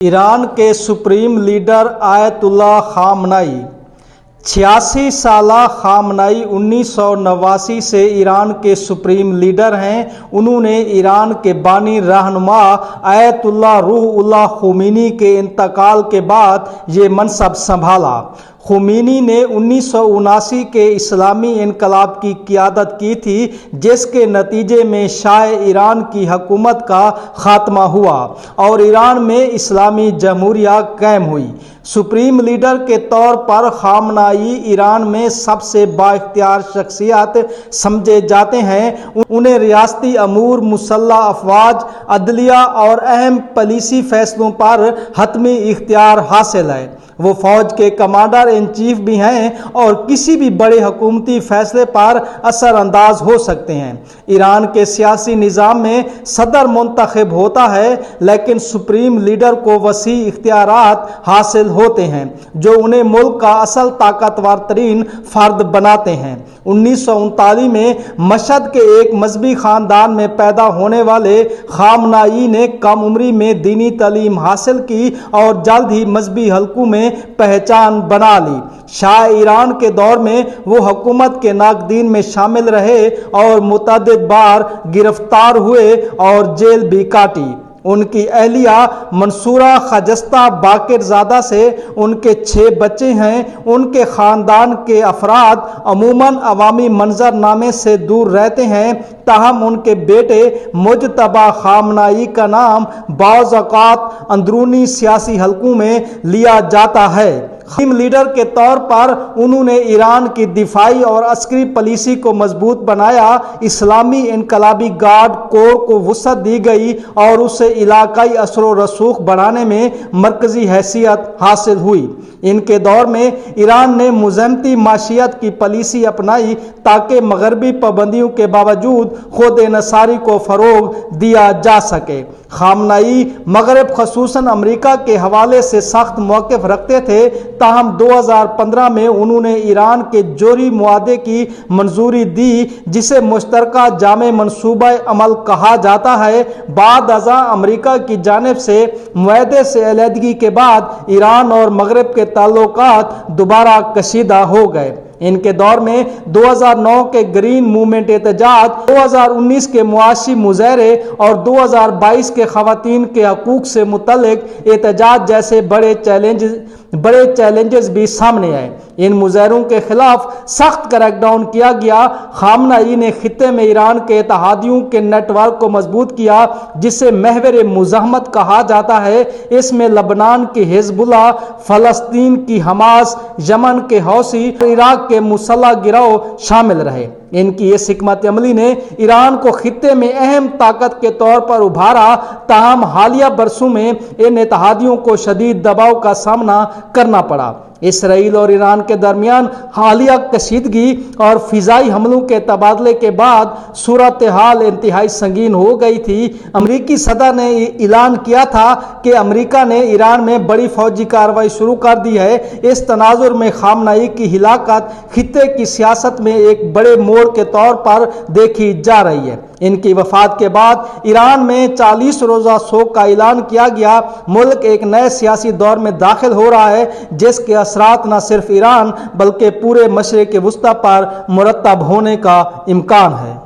Iran के supreme leader Ayatollah खामनाई 86 साला खामनाई 1989 से ईरान के सुप्रीम लीडर हैं। उन्होंने ईरान के बानी रहनुमा आयतुल्लाह रूहुल्लाह खुमैनी के इंतकाल के बाद ये मनसब संभाला। खुमैनी ने 1979 के इस्लामी इनकलाब की क़ियादत की थी, जिसके नतीजे में शाह ईरान की हुकूमत का खात्मा हुआ और ईरान में इस्लामी जमहूरिया कायम हुई। सुप्रीम लीडर के तौर पर खामनाई ईरान में सबसे बाइख्तियार शख्सियत समझे जाते हैं। उन्हें रियासती अमूर, मुसल्लह अफवाज, अदलिया और अहम पॉलिसी फैसलों पर हतमी इख्तियार हासिल है। वो फौज के कमांडर इन चीफ भी हैं और किसी भी बड़े हुकूमती फैसले पर असरअंदाज हो सकते हैं। ईरान के सियासी निज़ाम में सदर मुंतखब होता है, लेकिन सुप्रीम लीडर को वसी इख्तियारात हासिल होते हैं जो उन्हें मुल्क का असल ताकतवर तरीन फर्द बनाते हैं। 1939 में मशहद के एक मजहबी खानदान में पैदा होने वाले खामनाई ने कम उम्री में दीनी तालीम हासिल की और जल्द ही मजहबी हलकों में पहचान बना ली। शाह ईरान के दौर में वो हुकूमत के नाकदीन में शामिल रहे और मुतअद्दिद बार गिरफ्तार हुए और जेल भी काटी। उनकी अहलिया मंसूरा खजस्ता बाकिरज़ादा से उनके 6 बच्चे हैं। उनके ख़ानदान के अफराद अमूमन अवामी मंजरनामे से दूर रहते हैं, ताहम उनके बेटे मुजतबा खामनाई का नाम बाज़ औक़ात अंदरूनी सियासी हलकों में लिया जाता है। सुप्रीम लीडर के तौर पर उन्होंने ईरान की दिफाई और अस्करी पॉलिसी को मजबूत बनाया। इस्लामी इनकलाबी गार्ड कोर को वुसअत दी गई और उसे इलाकाई असर रसूख बढ़ाने में मरकजी हैसियत हासिल हुई। इनके दौर में ईरान ने मुज़ाहमती माशियत की पॉलिसी अपनाई ताकि मगरबी पाबंदियों के बावजूद खुद इनसारी को फ़रोग दिया जा सके। खामनाई मगरब खसूसन अमरीका के हवाले से सख्त मौक़िफ़ रखते थे, ताहम 2015 में उन्होंने ईरान के जोरी मुआहदे की मंजूरी दी, जिसे मुश्तरका जामे मनसूबा अमल कहा जाता है। बाद अज़ा अमरीका की जानिब से मुआहदे से अलहदगी के बाद ईरान और मगरब के ताल्लुकात दोबारा कशीदा हो गए। इनके दौर में 2009 के ग्रीन मूवमेंट एहतजाज, 2019 के मुआशी मुजाहरे और 2022 के खवातीन के हकूक से मुतल्लिक एहतजाज जैसे बड़े चैलेंजेस भी सामने आए। इन मुजाहरों के खिलाफ सख्त क्रैकडाउन किया गया। खामनाई ने खित्ते में ईरान के इत्तेहादियों के नेटवर्क को मजबूत किया, जिसे महवर मुज़ाहमत कहा जाता है। इसमें लबनान की हिजबुल्लाह, फ़लस्तीन की हमास, यमन के हौसी, इराक के मुसल्लह गिरोह शामिल रहे। इनकी इस हिकमत अमली ने ईरान को खित्ते में अहम ताकत के तौर पर उभारा, ताहम हालिया बरसों में इन इत्तेहादियों को शदीद दबाव का सामना करना पड़ा। इसराइल और ईरान के दरमियान हालिया कशीदगी और फ़िज़ाई हमलों के तबादले के बाद सूरत हाल इंतहाई संगीन हो गई थी। अमरीकी सदर ने ऐलान किया था कि अमरीका ने ईरान में बड़ी फौजी कार्रवाई शुरू कर दी है। इस तनाजुर में खामनाई की हिलाकत खित्ते की सियासत में एक बड़े मोड़ के तौर पर देखी जा रही है। इनकी वफात के बाद ईरान में 40 रोज़ा शोक का ऐलान किया गया। मुल्क एक नए सियासी दौर में दाखिल हो रहा है, जिसके असरात न सिर्फ ईरान बल्कि पूरे मशरिक़ वुस्ता पर मुरतब होने का इम्कान है।